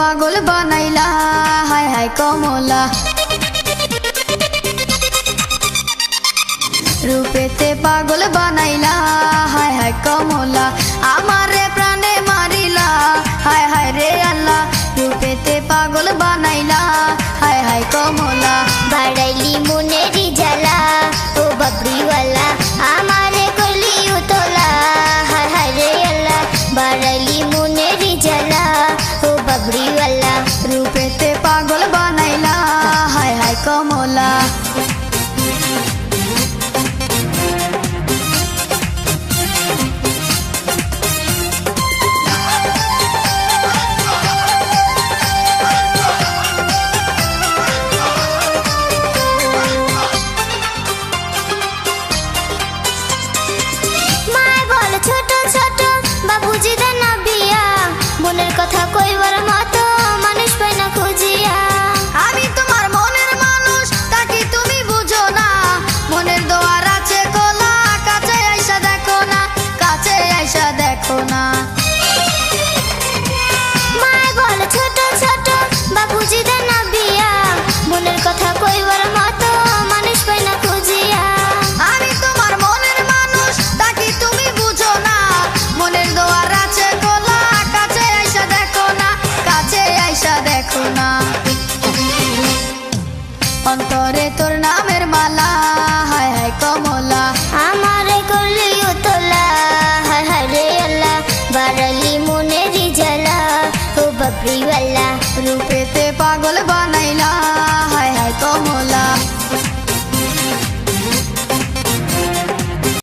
পাগল বানাইলা হায় হায় কমলা রূপেতে পাগল বানাইলা হায় হায় কমলা আমারে প্রাণে মারিলা হায় হায় রে আল্লাহ রূপেতে পাগল বানাইলা হায় হায় কমলা বাড়াইলি মনেরি জ্বালা ও বাবরিওয়ালা আমারে করলি উতলা হায় হায় রে আল্লাহ বাড়াইলি মনেরি জ্বালা ও বাবরিওয়ালা রূপেতে পাগল বানাইলা হায় হায় কমলা ছোট ছোট বাবুজি দেন না বিয়া মনের কথা কইবার মতো মানুষ পাই না খুঁজিয়া আমি তোমার মনের মানুষ তাকে তুমি বুঝো না মনের দোয়ার আছে খোলা কাছে আইসা দেখো না কাছে আইসা দেখো না মায় বল ছোট ছোট বাবুজি দেন না বিয়া মনের কথা কইবার মতো মানুষ পাই না খুঁজিয়া আমি তোমার মনের মানুষ তাকে তুমি বুঝো না মনের দোয়ার আছে খোলা কাছে আইসা দেখো না কাছে আইসা দেখো না অন্তরে তোর নামের মালা হায় হায় কমলা আমারে করলি উতলা হায় হায় রে আল্লাহ বাড়ালি মনেরি জ্বালা ও বাবরিওয়ালা রূপেতে পাগল বানা